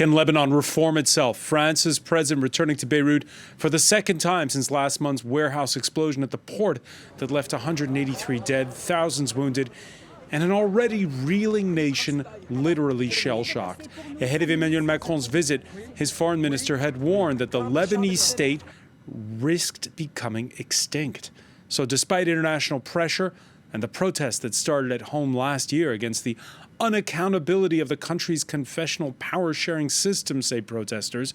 Can Lebanon reform itself? France's president returning to Beirut for the second time since last month's warehouse explosion at the port that left 183 dead, thousands wounded, and an already reeling nation literally shell-shocked. Ahead of Emmanuel Macron's visit, his foreign minister had warned that the Lebanese state risked becoming extinct. So despite international pressure and the protests that started at home last year against the unaccountability of the country's confessional power-sharing system, say protesters,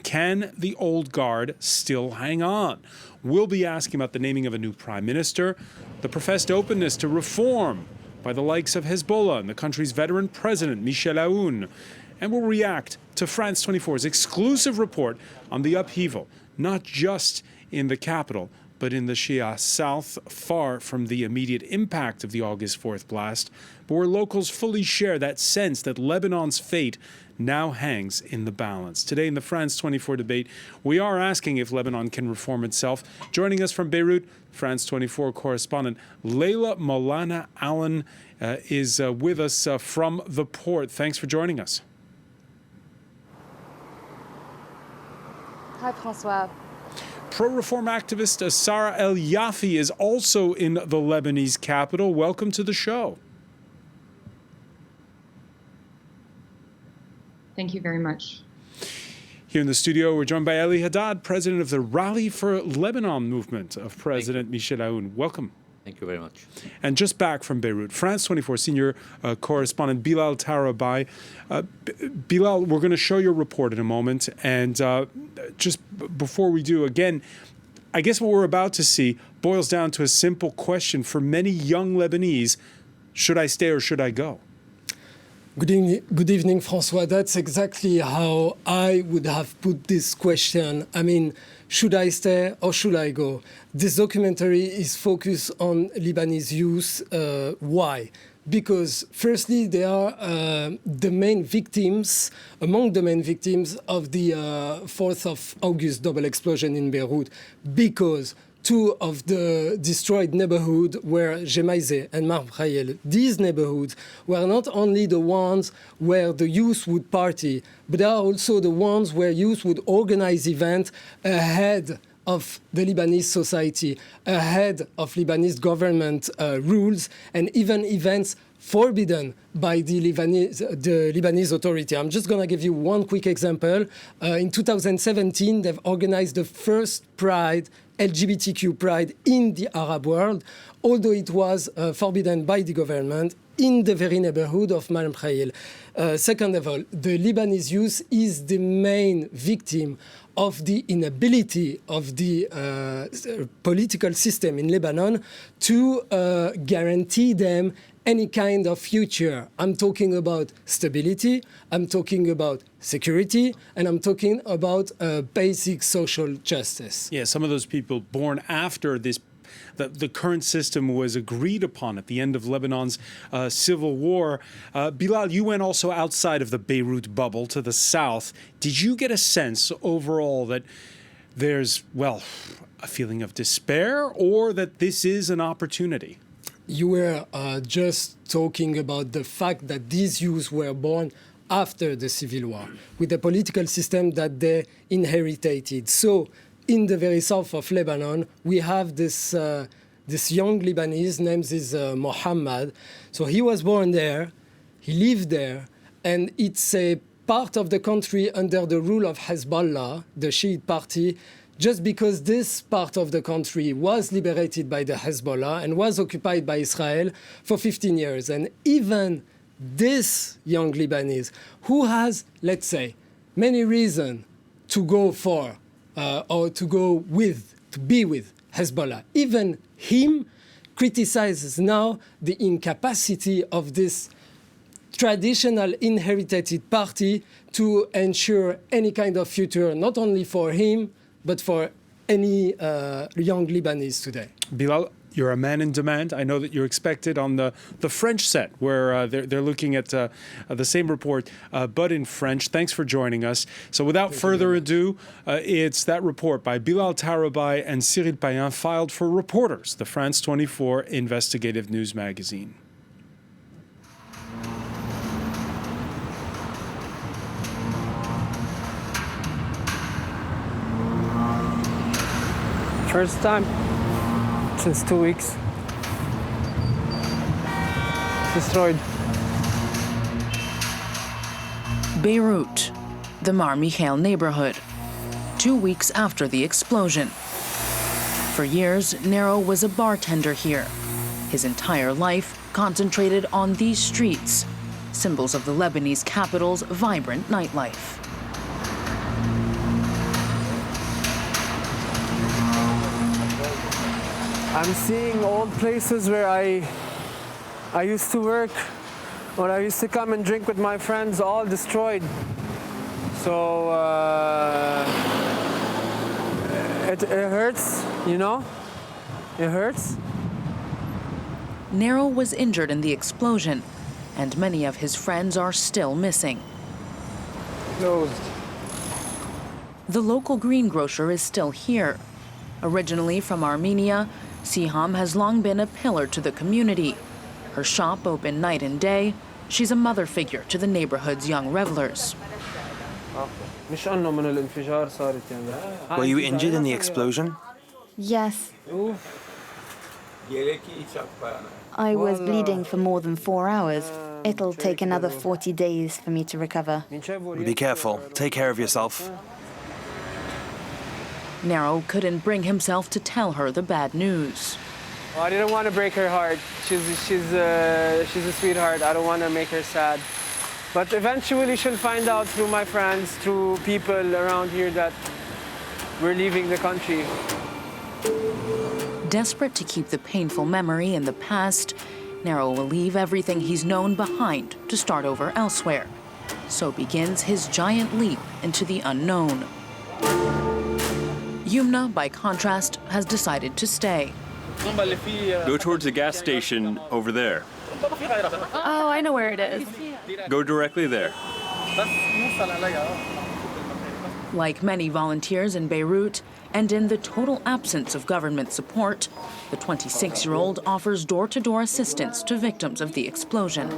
can the old guard still hang on? We'll be asking about the naming of a new prime minister, the professed openness to reform by the likes of Hezbollah and the country's veteran president, Michel Aoun. And we'll react to France 24's exclusive report on the upheaval, not just in the capital, but in the Shia south, far from the immediate impact of the August 4th blast, but where locals fully share that sense that Lebanon's fate now hangs in the balance. Today in the France 24 debate, we are asking if Lebanon can reform itself. Joining us from Beirut, France 24 correspondent Leila Molana Allen is with us from the port. Thanks for joining us. Hi, Francois. Pro-reform activist Sarah El Yafi is also in the Lebanese capital. Welcome to the show. Thank you very much. Here in the studio, we're joined by Ali Haddad, president of the Rally for Lebanon movement of President Michel Aoun. Welcome. Thank you very much. And just back from Beirut, France 24 senior correspondent Bilal Tarabai. Bilal, we're going to show your report in a moment. And just before we do, again, I guess what we're about to see boils down to a simple question for many young Lebanese: should I stay or should I go? Good evening, Francois. That's exactly how I would have put this question. I mean, should I stay or should I go? This documentary is focused on Lebanese youth. Why? Because firstly, they are the main victims, among the main victims of the 4th of August double explosion in Beirut, because two of the destroyed neighborhoods were Gemaizeh and Macrons. These neighborhoods were not only the ones where the youth would party, but they are also the ones where youth would organize events ahead of the Lebanese society, ahead of Lebanese government rules, and even events forbidden by the Lebanese authority. I'm just going to give you one quick example. In 2017, they've organized the first Pride, LGBTQ Pride in the Arab world, although it was forbidden by the government in the very neighborhood of Macrons. Second of all, the Lebanese youth is the main victim of the inability of the political system in Lebanon to guarantee them any kind of future. I'm talking about stability, I'm talking about security, and I'm talking about basic social justice. Yeah, some of those people born after this, the current system was agreed upon at the end of Lebanon's civil war. Bilal, you went also outside of the Beirut bubble to the south. Did you get a sense overall that there's, well, a feeling of despair, or that this is an opportunity? You were just talking about the fact that these youths were born after the civil war, with the political system that they inherited. So, in the very south of Lebanon, we have this young Lebanese, name is Mohammed. So he was born there, he lived there, and it's a part of the country under the rule of Hezbollah, the Shiite party, just because this part of the country was liberated by the Hezbollah and was occupied by Israel for 15 years. And even this young Lebanese, who has, let's say, many reasons to go for or to go with, to be with Hezbollah, even him criticizes now the incapacity of this traditional inherited party to ensure any kind of future, not only for him, but for any young Lebanese today. Bilal, you're a man in demand. I know that you're expected on the French set, where they're looking at the same report, but in French. Thanks for joining us. So without further ado, it's that report by Bilal Tarabai and Cyril Payen, filed for Reporters, the France 24 investigative news magazine. First time since 2 weeks. Destroyed. Beirut, the Mar Michael neighborhood, 2 weeks after the explosion. For years, Nero was a bartender here. His entire life concentrated on these streets, symbols of the Lebanese capital's vibrant nightlife. I'm seeing old places where I used to work, or I used to come and drink with my friends, all destroyed. So it hurts, you know? It hurts. Nero was injured in the explosion, and many of his friends are still missing. Closed. The local greengrocer is still here. Originally from Armenia, Siham has long been a pillar to the community. Her shop open night and day. She's a mother figure to the neighborhood's young revelers. Were you injured in the explosion? Yes. I was bleeding for more than 4 hours. It'll take another 40 days for me to recover. Be careful. Take care of yourself. Nero couldn't bring himself to tell her the bad news. Well, I didn't want to break her heart. She's a sweetheart. I don't want to make her sad. But eventually she'll find out through my friends, through people around here, that we're leaving the country. Desperate to keep the painful memory in the past, Nero will leave everything he's known behind to start over elsewhere. So begins his giant leap into the unknown. Yumna, by contrast, has decided to stay. Go towards the gas station over there. Oh, I know where it is. Go directly there. Like many volunteers in Beirut, and in the total absence of government support, the 26-year-old offers door-to-door assistance to victims of the explosion.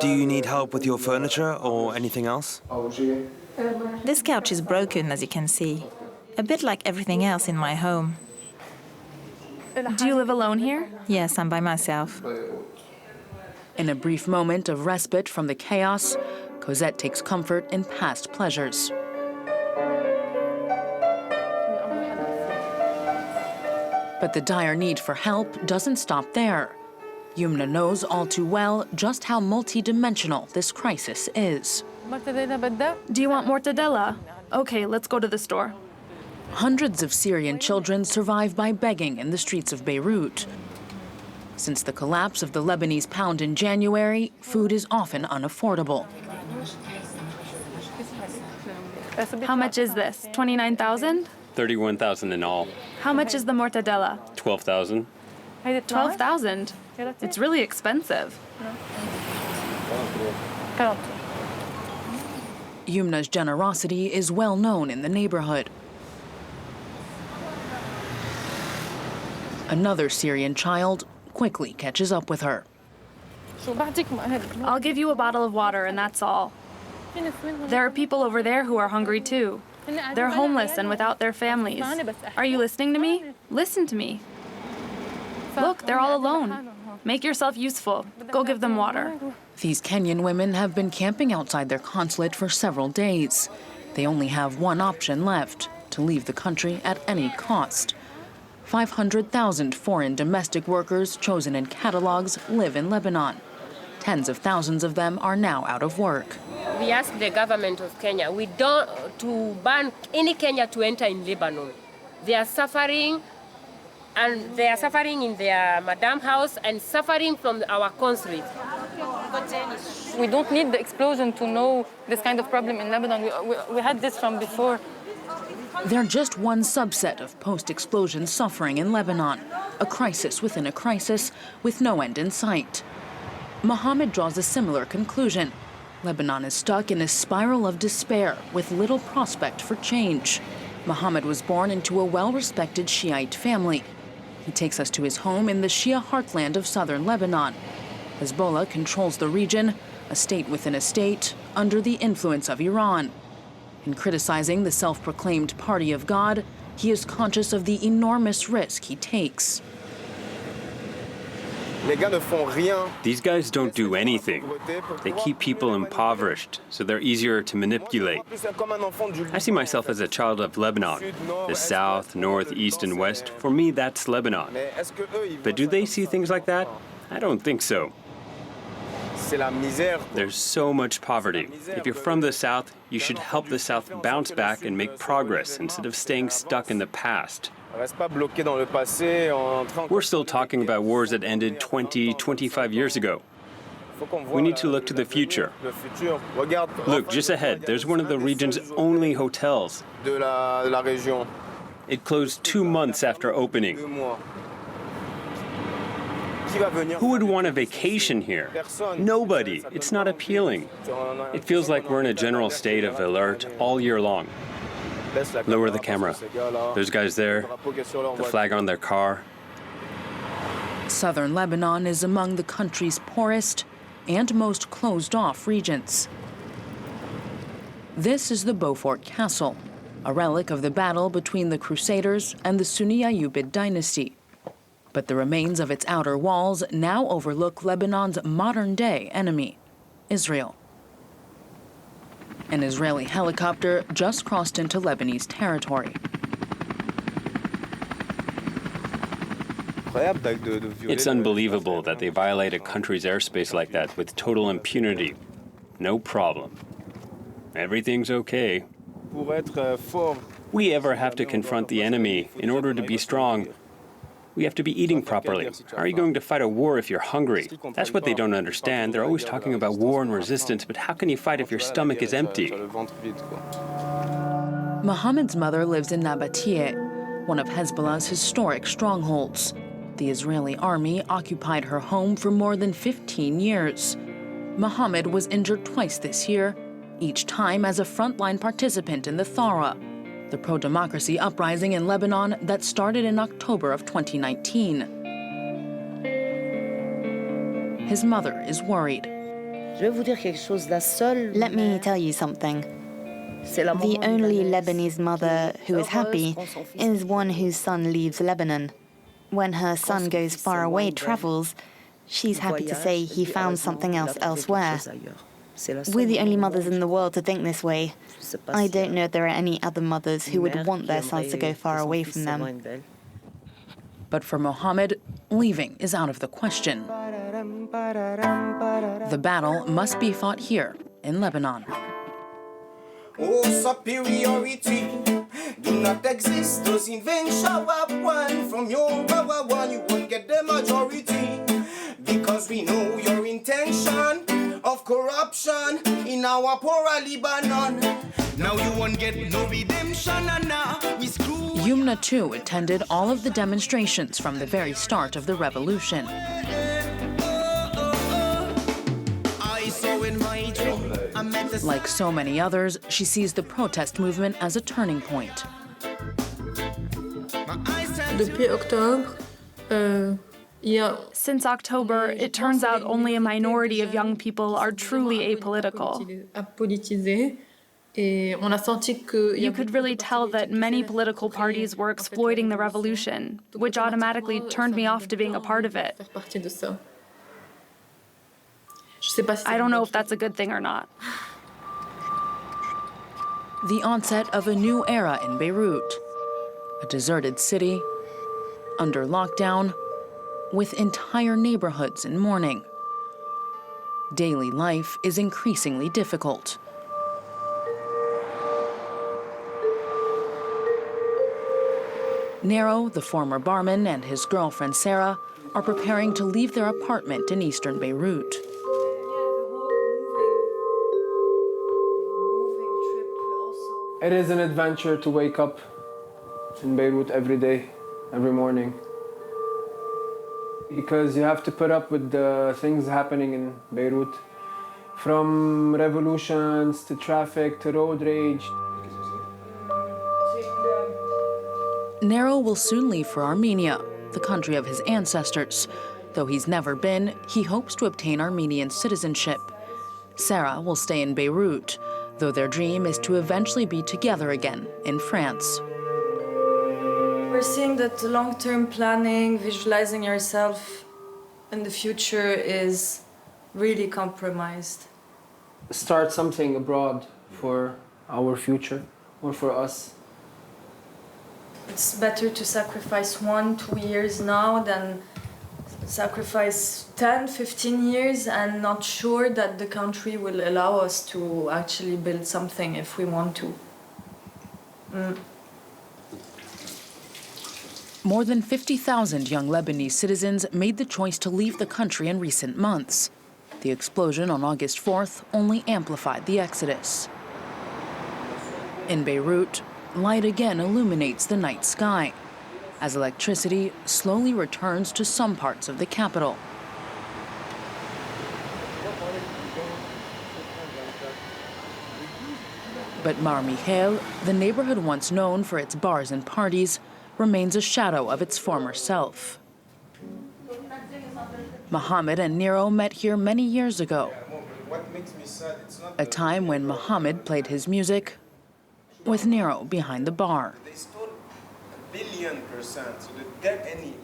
Do you need help with your furniture or anything else? This couch is broken, as you can see. A bit like everything else in my home. Do you live alone here? Yes, I'm by myself. In a brief moment of respite from the chaos, Cosette takes comfort in past pleasures. But the dire need for help doesn't stop there. Yumna knows all too well just how multi-dimensional this crisis is. Do you want mortadella? Okay, let's go to the store. Hundreds of Syrian children survive by begging in the streets of Beirut. Since the collapse of the Lebanese pound in January, food is often unaffordable. How much is this? 29,000? 31,000 in all. How much is the mortadella? 12,000. 12,000. It's really expensive. Yumna's generosity is well known in the neighborhood. Another Syrian child quickly catches up with her. I'll give you a bottle of water and that's all. There are people over there who are hungry too. They're homeless and without their families. Are you listening to me? Listen to me. Look, they're all alone. Make yourself useful. Go give them water. These Kenyan women have been camping outside their consulate for several days. They only have one option left: to leave the country at any cost. 500,000 foreign domestic workers chosen in catalogs live in Lebanon. Tens of thousands of them are now out of work. We ask the government of Kenya, to ban any Kenya to enter in Lebanon. They are suffering, and they are suffering in their madam house and suffering from our consulate. We don't need the explosion to know this kind of problem in Lebanon. We had this from before. They're just one subset of post-explosion suffering in Lebanon, a crisis within a crisis with no end in sight. Mohammed draws a similar conclusion. Lebanon is stuck in a spiral of despair with little prospect for change. Mohammed was born into a well-respected Shiite family. He takes us to his home in the Shia heartland of southern Lebanon. Hezbollah controls the region, a state within a state, under the influence of Iran. In criticizing the self-proclaimed Party of God, he is conscious of the enormous risk he takes. These guys don't do anything. They keep people impoverished, so they're easier to manipulate. I see myself as a child of Lebanon. The south, north, east, and west, for me, that's Lebanon. But do they see things like that? I don't think so. There's so much poverty. If you're from the south, you should help the south bounce back and make progress instead of staying stuck in the past. We're still talking about wars that ended 20, 25 years ago. We need to look to the future. Look, just ahead, there's one of the region's only hotels. It closed 2 months after opening. Who would want a vacation here? Nobody. It's not appealing. It feels like we're in a general state of alert all year long. Lower the camera. There's guys there, the flag on their car. Southern Lebanon is among the country's poorest and most closed-off regions. This is the Beaufort Castle, a relic of the battle between the Crusaders and the Sunni Ayyubid dynasty. But the remains of its outer walls now overlook Lebanon's modern-day enemy, Israel. An Israeli helicopter just crossed into Lebanese territory. It's unbelievable that they violate a country's airspace like that with total impunity. No problem. Everything's okay. We ever have to confront the enemy in order to be strong. We have to be eating properly. How are you going to fight a war if you're hungry? That's what they don't understand. They're always talking about war and resistance, but how can you fight if your stomach is empty? Mohammed's mother lives in Nabatiyeh, one of Hezbollah's historic strongholds. The Israeli army occupied her home for more than 15 years. Mohammed was injured twice this year, each time as a frontline participant in the Thara, the pro-democracy uprising in Lebanon that started in October of 2019. His mother is worried. Let me tell you something. The only Lebanese mother who is happy is one whose son leaves Lebanon. When her son goes far away, travels, she's happy to say he found something else elsewhere. We're the only mothers in the world to think this way. I don't know if there are any other mothers who would want their sons to go far away from them. But for Mohammed, leaving is out of the question. The battle must be fought here in Lebanon. Oh, superiority do not exist. Those inventions of one from your power one, you won't get the majority. Because we know your intention of corruption in our poor Lebanon. Now you won't get no redemption, and now we screw. Yumna too attended all of the demonstrations from the very start of the revolution. Like so many others, she sees the protest movement as a turning point. Since October, it turns out only a minority of young people are truly apolitical. You could really tell that many political parties were exploiting the revolution, which automatically turned me off to being a part of it. I don't know if that's a good thing or not. The onset of a new era in Beirut, a deserted city, under lockdown, with entire neighborhoods in mourning. Daily life is increasingly difficult. Nero, the former barman, and his girlfriend Sarah are preparing to leave their apartment in eastern Beirut. It is an adventure to wake up in Beirut every day, every morning. Because you have to put up with the things happening in Beirut. From revolutions to traffic to road rage. Nero will soon leave for Armenia, the country of his ancestors. Though he's never been, he hopes to obtain Armenian citizenship. Sarah will stay in Beirut. though their dream is to eventually be together again in France. We're seeing that long-term planning, visualizing yourself in the future is really compromised. Start something abroad for our future or for us. It's better to sacrifice 1-2 years now than sacrifice 10, 15 years and not sure that the country will allow us to actually build something if we want to. More than 50,000 young Lebanese citizens made the choice to leave the country in recent months. The explosion on August 4th only amplified the exodus. In Beirut, light again illuminates the night sky as electricity slowly returns to some parts of the capital. But Mar Michel, the neighborhood once known for its bars and parties, remains a shadow of its former self. Mohammed and Nero met here many years ago, a time when Mohammed played his music with Nero behind the bar. They stole 1 billion%. So there any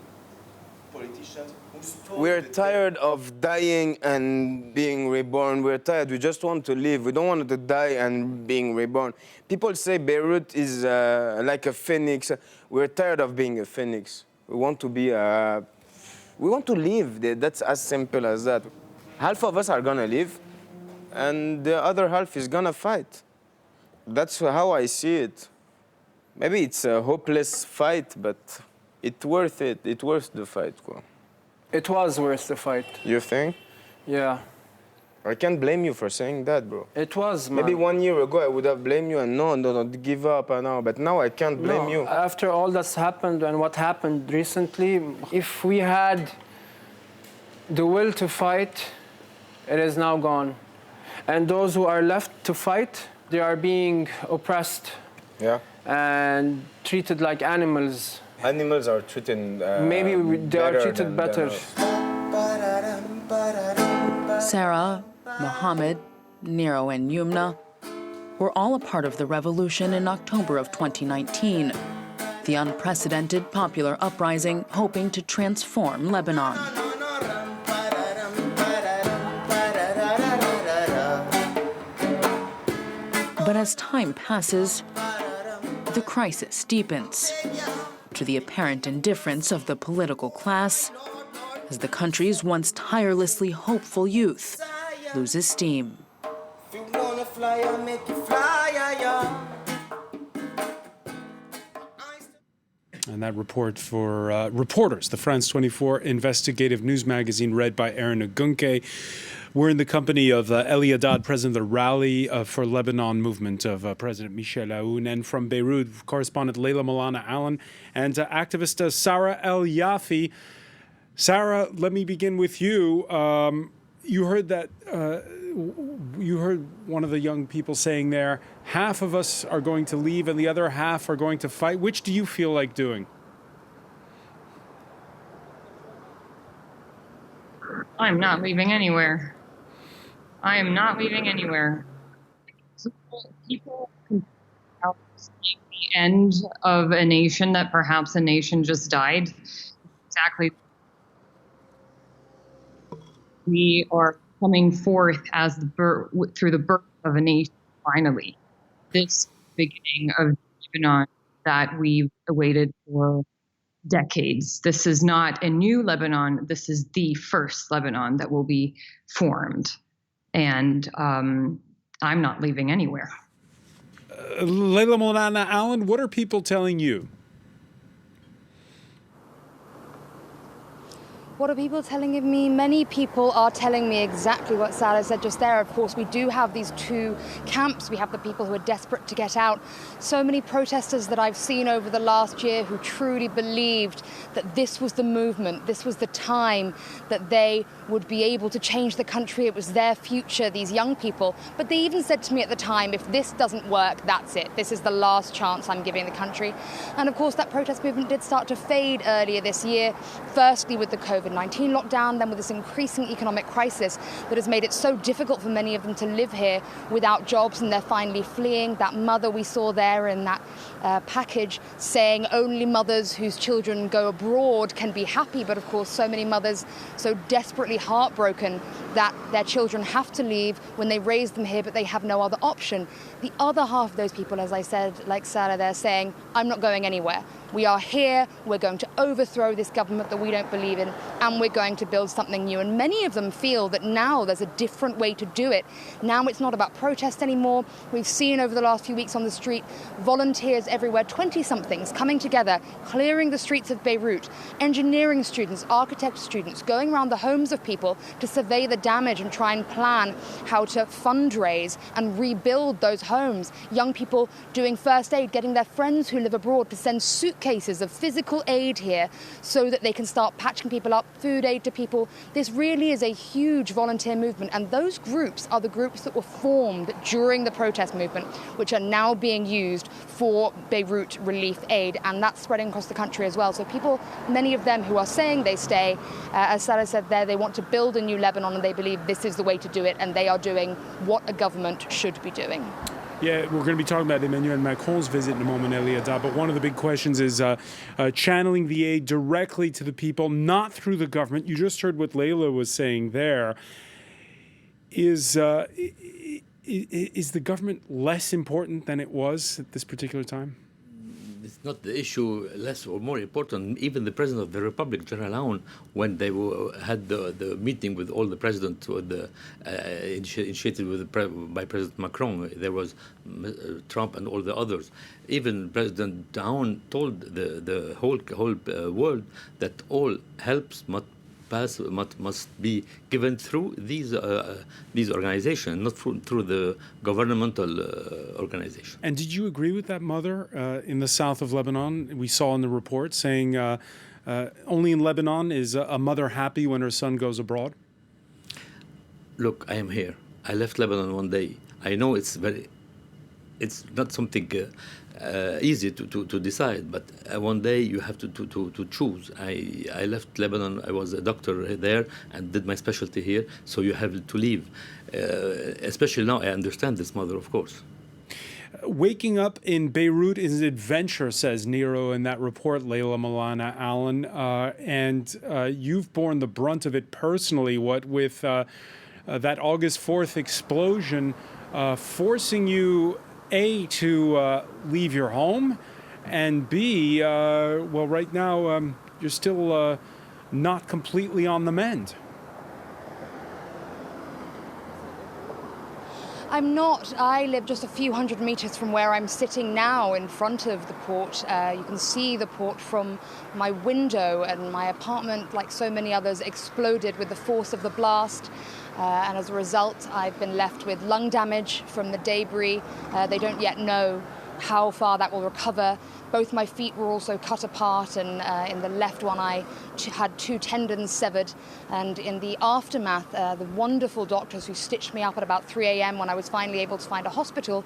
politicians who stole. We're tired of dying and being reborn. We're tired. We just want to live. We don't want to die and being reborn. People say Beirut is like a phoenix. We're tired of being a phoenix. We want to be we want to live. That's as simple as that. Half of us are gonna live, and the other half is gonna fight. That's how I see it. Maybe it's a hopeless fight, but it's worth it. It's worth the fight. It was worth the fight. You think? Yeah. I can't blame you for saying that, bro. It was, man. Maybe 1 year ago I would have blamed you and no, give up and now. But now I can't blame you. After all that's happened and what happened recently, if we had the will to fight, it is now gone. And those who are left to fight, they are being oppressed. Yeah. And treated like animals. Animals are treated maybe they are treated better. Sarah, Mohammed, Nero, and Yumna were all a part of the revolution in October of 2019, the unprecedented popular uprising hoping to transform Lebanon. But as time passes, the crisis deepens, to the apparent indifference of the political class, as the country's once tirelessly hopeful youth loses steam. And that report for Reporters, the France 24 investigative news magazine read by Aaron Agunke. We're in the company of Eli Haddad, president of the Rally for Lebanon movement of President Michel Aoun, and from Beirut, correspondent Leila Malana Allen, and activist Sarah El Yafi. Sarah, let me begin with you. You heard that. You heard one of the young people saying there, half of us are going to leave and the other half are going to fight. Which do you feel like doing? I'm not leaving anywhere. I am not leaving anywhere. People can see the end of a nation, that perhaps a nation just died. Exactly. We are coming forth as through the birth of a nation, finally. This beginning of Lebanon that we've awaited for decades. This is not a new Lebanon. This is the first Lebanon that will be formed. And I'm not leaving anywhere. Leila Malana Allen, what are people telling you? What are people telling me? Many people are telling me exactly what Sarah said just there. Of course, we do have these two camps. We have the people who are desperate to get out. So many protesters that I've seen over the last year who truly believed that this was the movement, this was the time that they would be able to change the country. It was their future, these young people. But they even said to me at the time, if this doesn't work, that's it. This is the last chance I'm giving the country. And of course, that protest movement did start to fade earlier this year, firstly with the COVID COVID-19 lockdown, then with this increasing economic crisis that has made it so difficult for many of them to live here without jobs, and they're finally fleeing. That mother we saw there in that package saying only mothers whose children go abroad can be happy, but of course so many mothers so desperately heartbroken that their children have to leave when they raise them here, but they have no other option. The other half of those people, as I said, like Sarah, they're saying, I'm not going anywhere. We are here, we're going to overthrow this government that we don't believe in, and we're going to build something new. And many of them feel that now there's a different way to do it. Now it's not about protest anymore. We've seen over the last few weeks on the street volunteers everywhere, 20-somethings coming together, clearing the streets of Beirut, engineering students, architect students, going around the homes of people to survey the damage and try and plan how to fundraise and rebuild those homes. Young people doing first aid, getting their friends who live abroad to send suitcases of physical aid here so that they can start patching people up, food aid to people. This really is a huge volunteer movement, and those groups are the groups that were formed during the protest movement, which are now being used for Beirut relief aid, and that's spreading across the country as well. So people, many of them who are saying they stay, as Sarah said there, they want to build a new Lebanon, and they believe this is the way to do it, and they are doing what a government should be doing. Yeah, we're going to be talking about Emmanuel Macron's visit in a moment, Eliada, but one of the big questions is channeling the aid directly to the people, not through the government. You just heard what Leila was saying there. Is the government less important than it was at this particular time? It's not the issue less or more important. Even the President of the Republic, General Al-Amin, when they had the meeting with all the presidents, initiated by President Macron, there was Trump and all the others. Even President Al-Amin told the whole world that all helps must be given through these organizations, not through the governmental organization. And did you agree with that mother in the south of Lebanon? We saw in the report saying only in Lebanon is a mother happy when her son goes abroad? Look, I am here. I left Lebanon one day. I know it's not something easy to decide, but one day you have to choose. I left Lebanon. I was a doctor there and did my specialty here, so you have to leave. Especially now, I understand this mother, of course. Waking up in Beirut is an adventure, says Nero in that report, Leila Milana Allen, and you've borne the brunt of it personally, what with that August 4th explosion forcing you, A, to leave your home, and B, well, right now you're still not completely on the mend. I'm not. I live just a few hundred meters from where I'm sitting now in front of the port. You can see the port from my window, and my apartment, like so many others, exploded with the force of the blast. And as a result, I've been left with lung damage from the debris. They don't yet know how far that will recover. Both my feet were also cut apart, and in the left one I had 2 tendons severed. And in the aftermath, the wonderful doctors who stitched me up at about 3 a.m. when I was finally able to find a hospital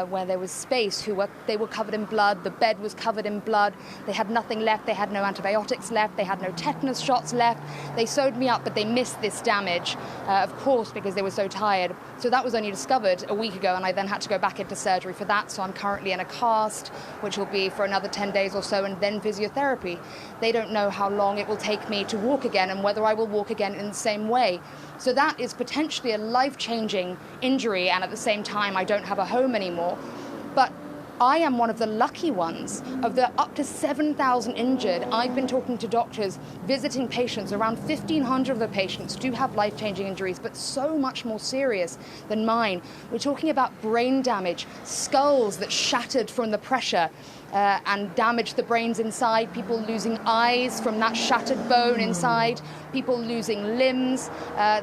where there was space, they were covered in blood. The bed was covered in blood. They had nothing left. They had no antibiotics left. They had no tetanus shots left. They sewed me up, but they missed this damage, of course, because they were so tired. So that was only discovered a week ago, and I then had to go back into surgery for that. So I'm currently in a cast, which will be for another 10 days or so, and then physiotherapy. They don't know how long it will take me to walk again and whether I will walk again in the same way. So that is potentially a life-changing injury, and at the same time I don't have a home anymore. But I am one of the lucky ones. Of the up to 7,000 injured, I've been talking to doctors, visiting patients. Around 1,500 of the patients do have life-changing injuries, but so much more serious than mine. We're talking about brain damage, skulls that shattered from the pressure and damaged the brains inside, people losing eyes from that shattered bone inside, people losing limbs.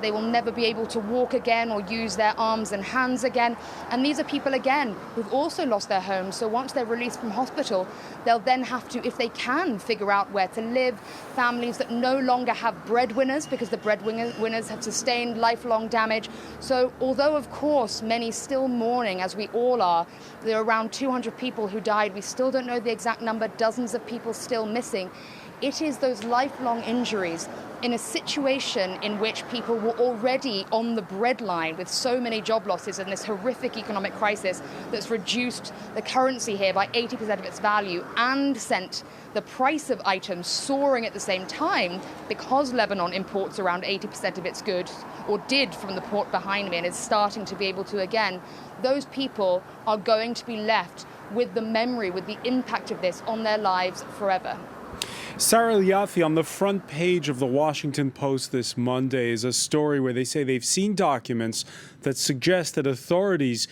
They will never be able to walk again or use their arms and hands again. And these are people, again, who've also lost their homes. So once they're released from hospital, they'll then have to, if they can, figure out where to live. Families that no longer have breadwinners because the breadwinners have sustained lifelong damage. So although, of course, many still mourning, as we all are, there are around 200 people who died. We still don't know the exact number, dozens of people still missing. It is those lifelong injuries in a situation in which people were already on the breadline with so many job losses and this horrific economic crisis that's reduced the currency here by 80% of its value and sent the price of items soaring at the same time, because Lebanon imports around 80% of its goods, or did from the port behind me, and is starting to be able to again, those people are going to be left with the memory, with the impact of this on their lives forever. Sarah Eliafi, on the front page of the Washington Post this Monday is a story where they say they've seen documents that suggest that authorities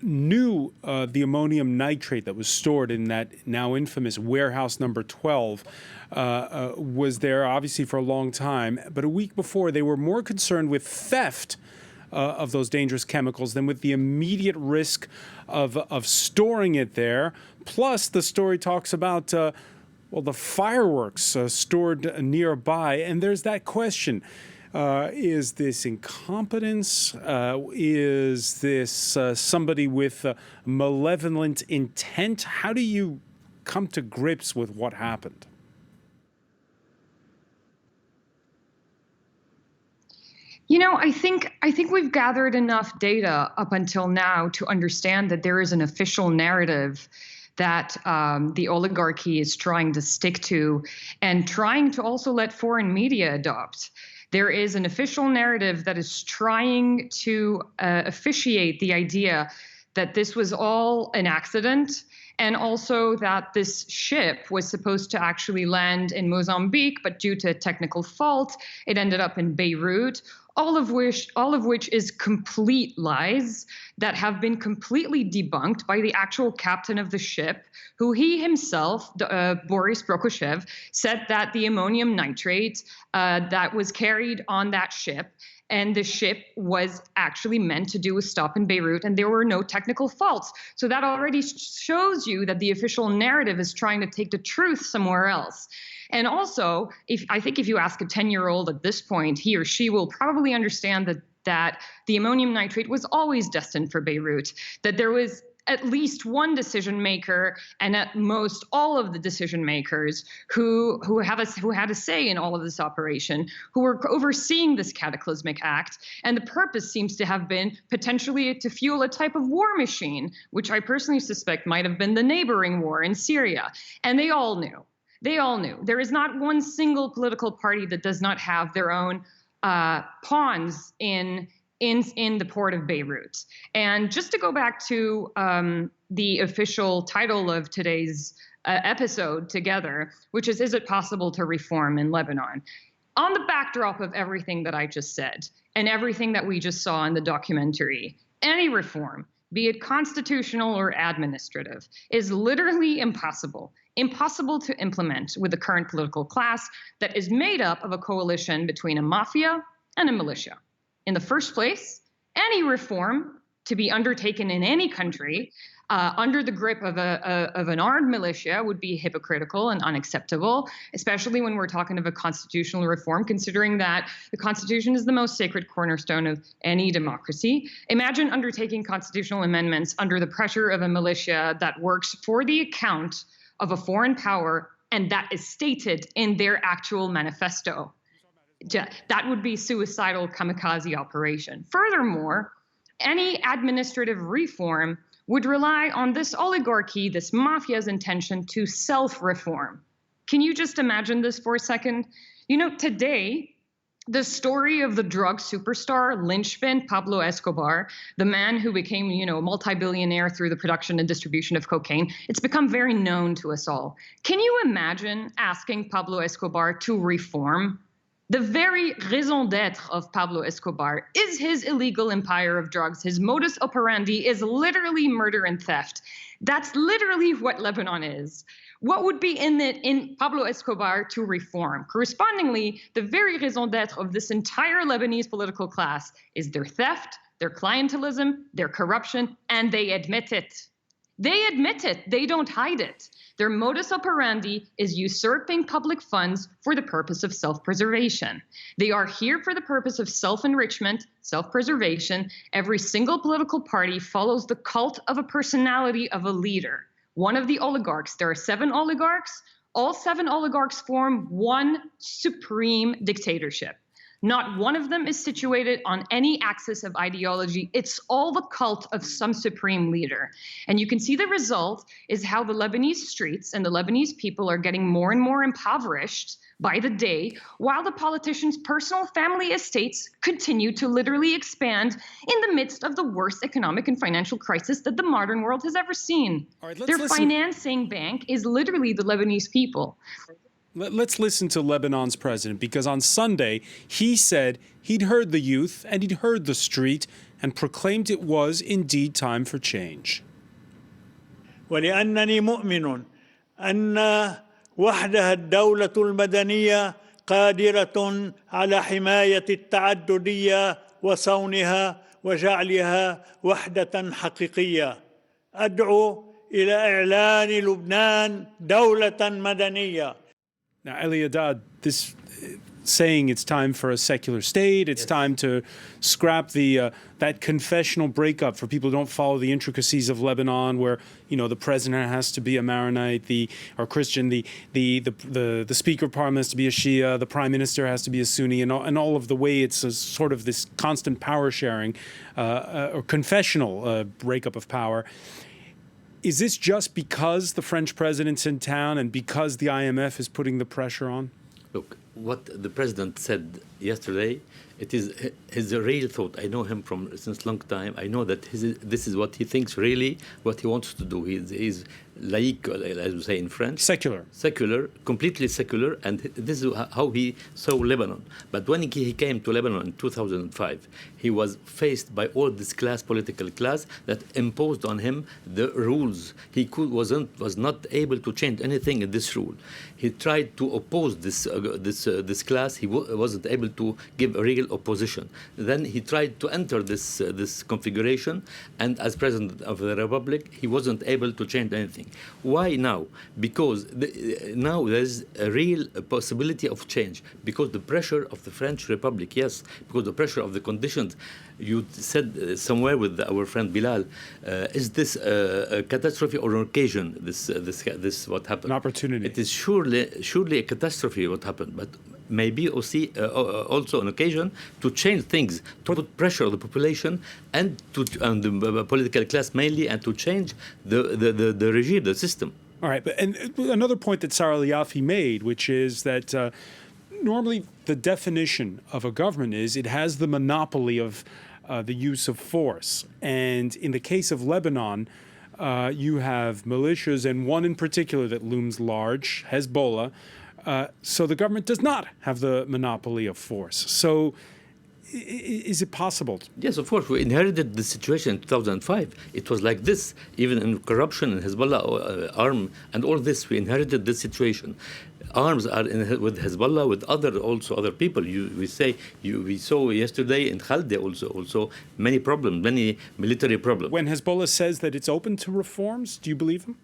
knew the ammonium nitrate that was stored in that now infamous warehouse number 12 was there obviously for a long time. But a week before, they were more concerned with theft of those dangerous chemicals than with the immediate risk of storing it there. Plus, the story talks about the fireworks stored nearby. And there's that question. Is this incompetence? Is this somebody with malevolent intent? How do you come to grips with what happened? You know, I think we've gathered enough data up until now to understand that there is an official narrative that the oligarchy is trying to stick to and trying to also let foreign media adopt. There is an official narrative that is trying to officiate the idea that this was all an accident, and also that this ship was supposed to actually land in Mozambique, but due to a technical fault, it ended up in Beirut. All of which is complete lies that have been completely debunked by the actual captain of the ship, who he himself, Boris Prokoshev, said that the ammonium nitrate that was carried on that ship, and the ship was actually meant to do a stop in Beirut, and there were no technical faults. So that already shows you that the official narrative is trying to take the truth somewhere else. And also, I think if you ask a 10-year-old at this point, he or she will probably understand that the ammonium nitrate was always destined for Beirut, that there was at least one decision maker, and at most all of the decision makers who had a say in all of this operation, who were overseeing this cataclysmic act. And the purpose seems to have been potentially to fuel a type of war machine, which I personally suspect might have been the neighboring war in Syria. And they all knew. They all knew. There is not one single political party that does not have their own pawns in the port of Beirut. And just to go back to the official title of today's episode together, which is it possible to reform in Lebanon? On the backdrop of everything that I just said and everything that we just saw in the documentary, any reform, be it constitutional or administrative, is literally impossible to implement with the current political class that is made up of a coalition between a mafia and a militia. In the first place, any reform to be undertaken in any country under the grip of an armed militia would be hypocritical and unacceptable, especially when we're talking of a constitutional reform, considering that the Constitution is the most sacred cornerstone of any democracy. Imagine undertaking constitutional amendments under the pressure of a militia that works for the account of a foreign power, and that is stated in their actual manifesto. That would be suicidal kamikaze operation. Furthermore, any administrative reform would rely on this oligarchy, this mafia's intention to self-reform. Can you just imagine this for a second? You know, today, the story of the drug superstar, linchpin, Pablo Escobar, the man who became, a multi-billionaire through the production and distribution of cocaine, it's become very known to us all. Can you imagine asking Pablo Escobar to reform? The very raison d'etre of Pablo Escobar is his illegal empire of drugs. His modus operandi is literally murder and theft. That's literally what Lebanon is. What would be in Pablo Escobar to reform? Correspondingly, the very raison d'etre of this entire Lebanese political class is their theft, their clientelism, their corruption, and they admit it. They admit it. They don't hide it. Their modus operandi is usurping public funds for the purpose of self-preservation. They are here for the purpose of self-enrichment, self-preservation. Every single political party follows the cult of a personality of a leader. One of the oligarchs, there are 7 oligarchs. All 7 oligarchs form one supreme dictatorship. Not one of them is situated on any axis of ideology. It's all the cult of some supreme leader. And you can see the result is how the Lebanese streets and the Lebanese people are getting more and more impoverished by the day, while the politicians' personal family estates continue to literally expand in the midst of the worst economic and financial crisis that the modern world has ever seen. Their financing bank is literally the Lebanese people. Let's listen to Lebanon's president, because on Sunday he said he'd heard the youth and he'd heard the street and proclaimed it was indeed time for change. ولأنني مؤمن أن وحدها الدولة المدنية قادرة على حماية التعددية وصونها وجعلها وحدة حقيقية. أدعو إلى إعلان لبنان دولة مدنية. Now, Eliadad, this saying it's time for a secular state, it's time to scrap the that confessional breakup for people who don't follow the intricacies of Lebanon, where the president has to be a Maronite, or Christian, the speaker of parliament has to be a Shia, the prime minister has to be a Sunni, and all of the way it's a sort of this constant power sharing or confessional breakup of power. Is this just because the French president's in town and because the IMF is putting the pressure on? Look, what the president said yesterday, it is his real thought. I know him since long time. I know that this is what he thinks really, what he wants to do. He's laïque, as we say in French. Secular, completely secular, and this is how he saw Lebanon. But when he came to Lebanon in 2005, he was faced by all this political class that imposed on him the rules. He was not able to change anything in this rule. He tried to oppose this class. He wasn't able to give a real opposition. Then he tried to enter this configuration, and as president of the republic, he wasn't able to change anything. Why now? Because now there's a real possibility of change, because the pressure of the French Republic, yes, because the pressure of the conditions. You said somewhere with our friend Bilal, is this a catastrophe or an occasion? This what happened? An opportunity. It is surely a catastrophe what happened, but maybe also an occasion to change things, to put pressure on the population and on the political class mainly, and to change the regime, the system. All right, and another point that Sarah Liafi made, which is that normally the definition of a government is it has the monopoly of the use of force. And in the case of Lebanon, you have militias, and one in particular that looms large, Hezbollah. So the government does not have the monopoly of force. So is it possible? Yes, of course. We inherited the situation in 2005. It was like this, even in corruption and Hezbollah arm and all this. We inherited this situation. Arms are with Hezbollah, with other people. We saw yesterday in Khalde also many problems, many military problems. When Hezbollah says that it's open to reforms, do you believe him?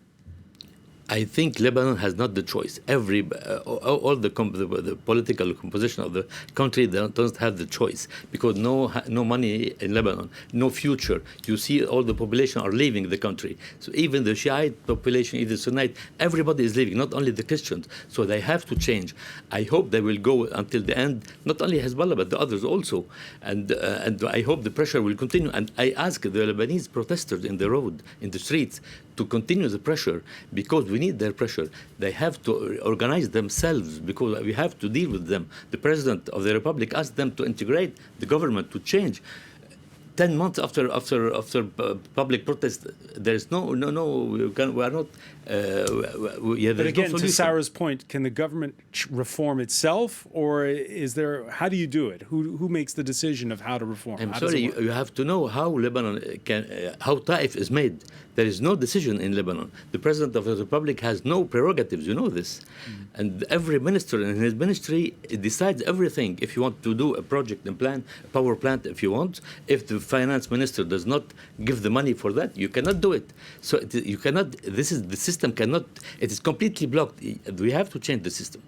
I think Lebanon has not the choice. All the political composition of the country doesn't have the choice, because no money in Lebanon, no future. You see, all the population are leaving the country. So even the Shiite population, even the Sunnite, everybody is leaving, not only the Christians. So they have to change. I hope they will go until the end. Not only Hezbollah, but the others also. And I hope the pressure will continue. And I ask the Lebanese protesters in the road, in the streets, to continue the pressure, because we need their pressure. They have to organize themselves, because we have to deal with them. The president of the republic asked them to integrate the government, to change. 10 months after public protest, there is we are not. But again, to Sarah's point, can the government reform itself, or is there? How do you do it? Who makes the decision of how to reform? I'm sorry, you have to know how Lebanon how Taif is made. There is no decision in Lebanon. The president of the republic has no prerogatives. You know this, and every minister in his ministry decides everything. If you want to do a project and plan, a power plant, if you want, if the finance minister does not give the money for that, you cannot do it. So you cannot. This is the system cannot. It is completely blocked. We have to change the system.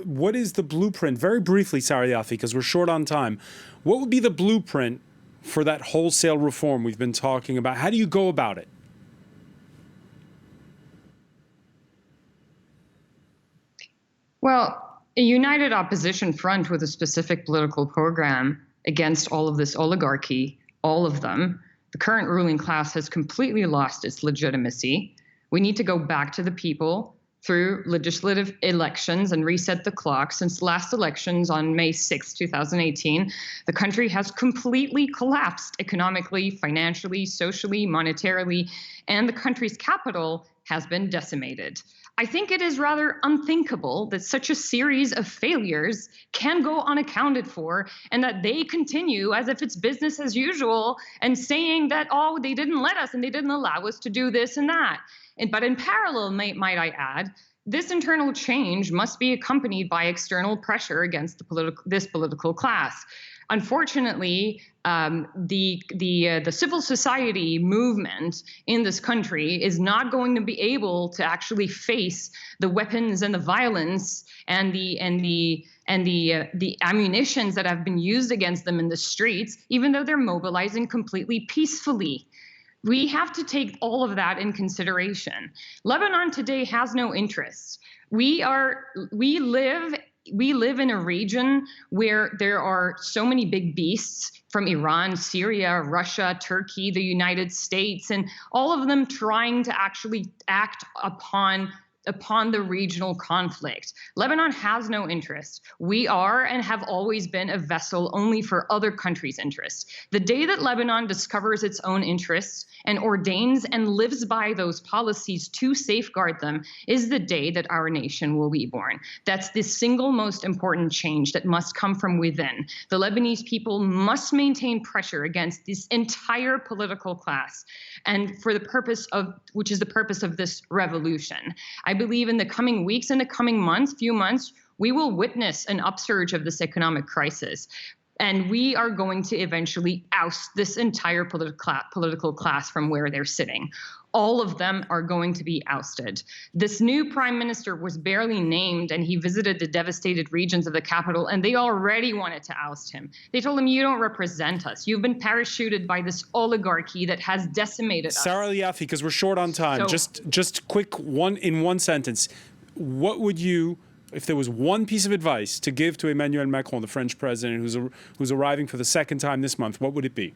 What is the blueprint? Very briefly, Sarah Yafi, because we're short on time. What would be the blueprint for that wholesale reform we've been talking about? How do you go about it? Well, a united opposition front with a specific political program against all of this oligarchy, all of them, the current ruling class has completely lost its legitimacy. We need to go back to the people through legislative elections and reset the clock. Since last elections on May 6, 2018, the country has completely collapsed economically, financially, socially, monetarily, and the country's capital has been decimated. I think it is rather unthinkable that such a series of failures can go unaccounted for and that they continue as if it's business as usual and saying that, oh, they didn't let us and they didn't allow us to do this and that. But in parallel, might I add, this internal change must be accompanied by external pressure against this political class. Unfortunately, the civil society movement in this country is not going to be able to actually face the weapons and the violence and the ammunitions that have been used against them in the streets, even though they're mobilizing completely peacefully. We have to take all of that in consideration. Lebanon today has no interests. We live in a region where there are so many big beasts from Iran, Syria, Russia, Turkey, the United States, and all of them trying to actually act upon the regional conflict. Lebanon has no interest. We are and have always been a vessel only for other countries' interests. The day that Lebanon discovers its own interests and ordains and lives by those policies to safeguard them is the day that our nation will be born. That's the single most important change that must come from within. The Lebanese people must maintain pressure against this entire political class, and for the purpose of, which is the purpose of this revolution. I believe in the coming weeks and the coming few months, we will witness an upsurge of this economic crisis. And we are going to eventually oust this entire political class from where they're sitting. All of them are going to be ousted. This new prime minister was barely named, and he visited the devastated regions of the capital, and they already wanted to oust him. They told him, you don't represent us. You've been parachuted by this oligarchy that has decimated us. Sarah Liafi, because we're short on time, So, just quick in one sentence, what would you, if there was one piece of advice to give to Emmanuel Macron, the French president who's arriving for the second time this month, what would it be?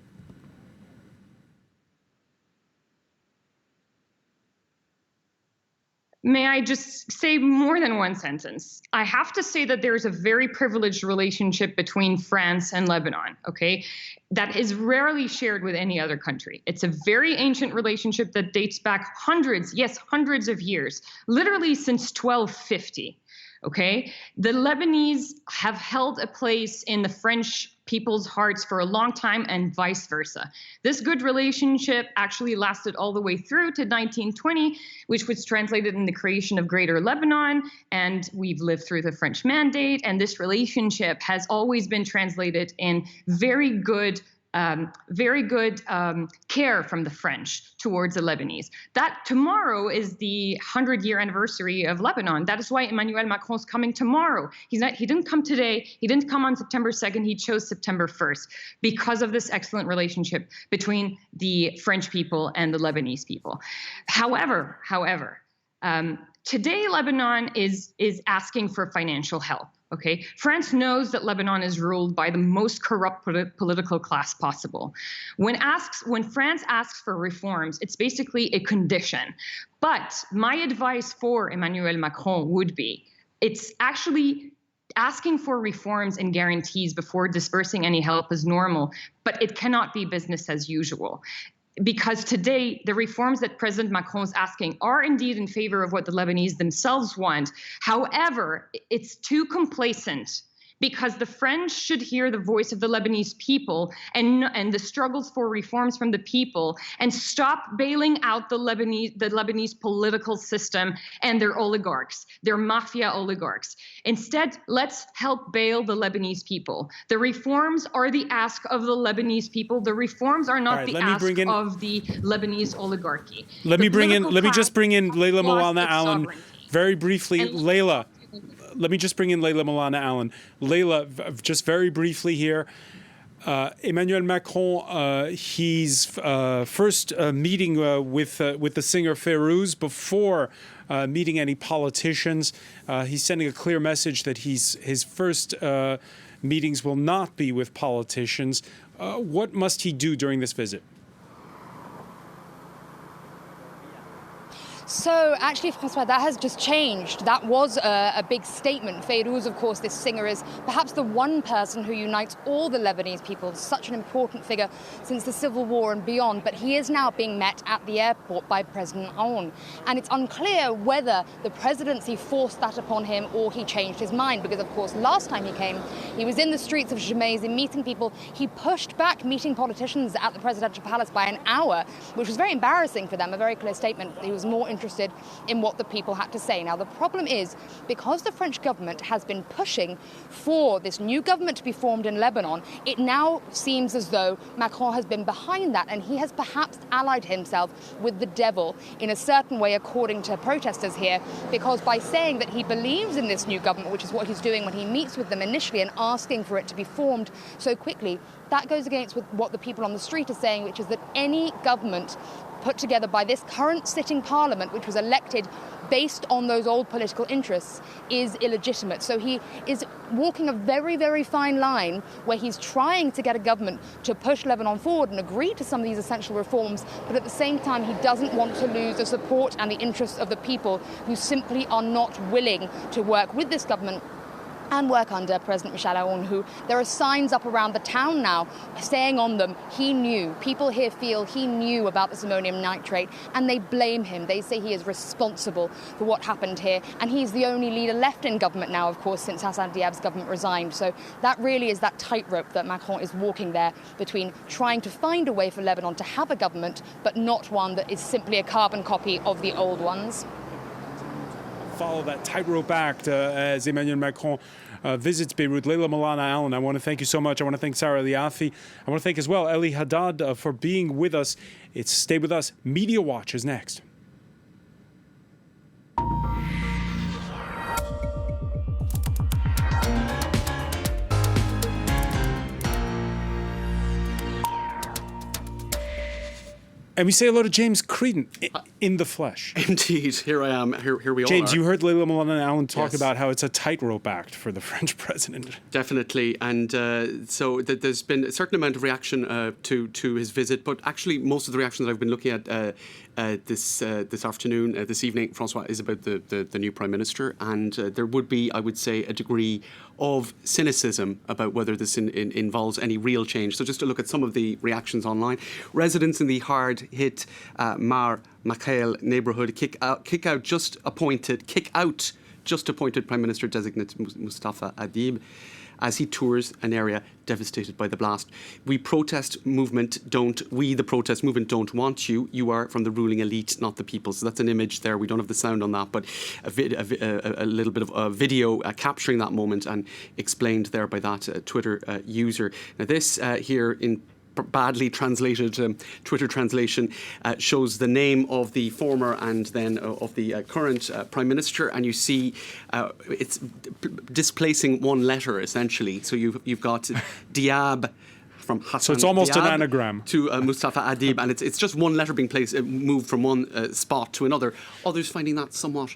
May I just say more than one sentence? I have to say that there is a very privileged relationship between France and Lebanon, okay? That is rarely shared with any other country. It's a very ancient relationship that dates back hundreds of years, literally since 1250. Okay, the Lebanese have held a place in the French people's hearts for a long time and vice versa. This good relationship actually lasted all the way through to 1920, which was translated in the creation of Greater Lebanon. And we've lived through the French Mandate. And this relationship has always been translated in very good care from the French towards the Lebanese. That tomorrow is the 100-year anniversary of Lebanon. That is why Emmanuel Macron is coming tomorrow. He didn't come today. He didn't come on September 2nd. He chose September 1st because of this excellent relationship between the French people and the Lebanese people. However, today Lebanon is asking for financial help. Okay, France knows that Lebanon is ruled by the most corrupt political class possible. When France asks for reforms, it's basically a condition. But my advice for Emmanuel Macron would be, it's actually asking for reforms and guarantees before dispersing any help is normal, but it cannot be business as usual. Because today, the reforms that President Macron is asking are indeed in favor of what the Lebanese themselves want. However, it's too complacent, because the French should hear the voice of the Lebanese people and the struggles for reforms from the people, and stop bailing out the Lebanese political system and their oligarchs, their mafia oligarchs. Instead, let's help bail the Lebanese people. The reforms are the ask of the Lebanese people. The reforms are not the ask of the Lebanese oligarchy. Let me just bring in Leila Moulana Allen very briefly. Leila. Let me just bring in Leila Moulana Allen. Leila, just very briefly here, Emmanuel Macron, he's first meeting with the singer Fairouz before meeting any politicians. He's sending a clear message that his first meetings will not be with politicians. What must he do during this visit? So actually, Francois, that has just changed. That was a big statement. Fairouz, of course, this singer, is perhaps the one person who unites all the Lebanese people, such an important figure since the civil war and beyond. But he is now being met at the airport by President Aoun. And it's unclear whether the presidency forced that upon him or he changed his mind, because, of course, last time he came, he was in the streets of Gemmaise meeting people. He pushed back meeting politicians at the presidential palace by an hour, which was very embarrassing for them, a very clear statement. He was more interested in what the people had to say. Now, the problem is, because the French government has been pushing for this new government to be formed in Lebanon, it now seems as though Macron has been behind that, and he has perhaps allied himself with the devil in a certain way, according to protesters here, because by saying that he believes in this new government, which is what he's doing when he meets with them initially and asking for it to be formed so quickly, that goes against what the people on the street are saying, which is that any government put together by this current sitting parliament, which was elected based on those old political interests, is illegitimate. So he is walking a very, very fine line where he's trying to get a government to push Lebanon forward and agree to some of these essential reforms, but at the same time he doesn't want to lose the support and the interests of the people who simply are not willing to work with this government and work under President Michel Aoun, who there are signs up around the town now saying on them, he knew. People here feel he knew about this ammonium nitrate, and they blame him. They say he is responsible for what happened here, and he's the only leader left in government now, of course, since Hassan Diab's government resigned. So that really is that tightrope that Macron is walking there between trying to find a way for Lebanon to have a government, but not one that is simply a carbon copy of the old ones. Follow that tightrope act as Emmanuel Macron visits Beirut. Leila Malana Allen, I want to thank you so much. I want to thank Sarah Liafi. I want to thank as well Eli Haddad for being with us. Stay with us. Media Watch is next. And we say hello to James Creedon in the flesh. Indeed, here I am. Here we are. James, you heard Leila Malana Allen talk about how it's a tightrope act for the French president. Definitely, and so there's been a certain amount of reaction to his visit, but actually most of the reaction that I've been looking at this afternoon, this evening, Francois, is about the new Prime Minister, and there would be, I would say, a degree of cynicism about whether this involves any real change. So just to look at some of the reactions online. Residents in the hard-hit Mar Makhail neighbourhood kick out just appointed Prime Minister designate Mustafa Adib as he tours an area devastated by the blast. We, the protest movement, don't want you. You are from the ruling elite, not the people. So that's an image there. We don't have the sound on that, but a little bit of a video capturing that moment and explained there by that Twitter user. Now this here in badly translated Twitter translation shows the name of the former and then of the current Prime Minister, and you see it's displacing one letter essentially. So you've got Diab from Hassan. So it's almost Diab an anagram to Mustafa Adib, and it's just one letter being moved from one spot to another. Others finding that somewhat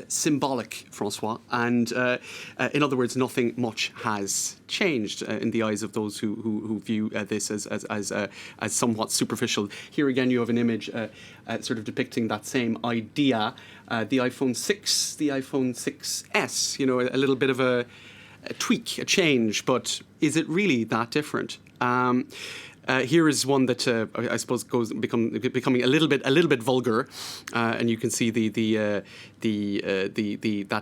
symbolic, Francois, and in other words, nothing much has changed in the eyes of those who view this as somewhat superficial. Here again, you have an image sort of depicting that same idea. The iPhone 6, the iPhone 6S, a little bit of a tweak, a change, but is it really that different? Here is one that I suppose becoming a little bit vulgar, and you can see that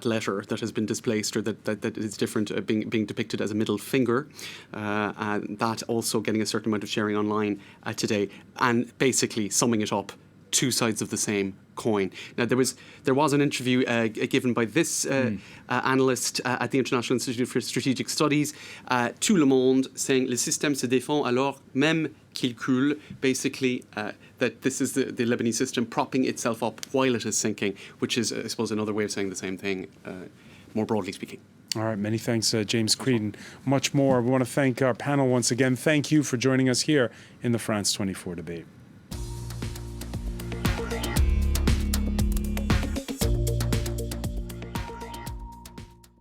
letter that has been displaced, or that is different, being depicted as a middle finger, and that also getting a certain amount of sharing online today, and basically summing it up, two sides of the same coin. Now there was an interview given by this analyst at the International Institute for Strategic Studies to Le Monde, saying le système se défend alors même qu'il coule, basically that this is the Lebanese system propping itself up while it is sinking, which is, I suppose, another way of saying the same thing, more broadly speaking. All right, many thanks, James Creed, and much more. We want to thank our panel once again. Thank you for joining us here in the France 24 debate.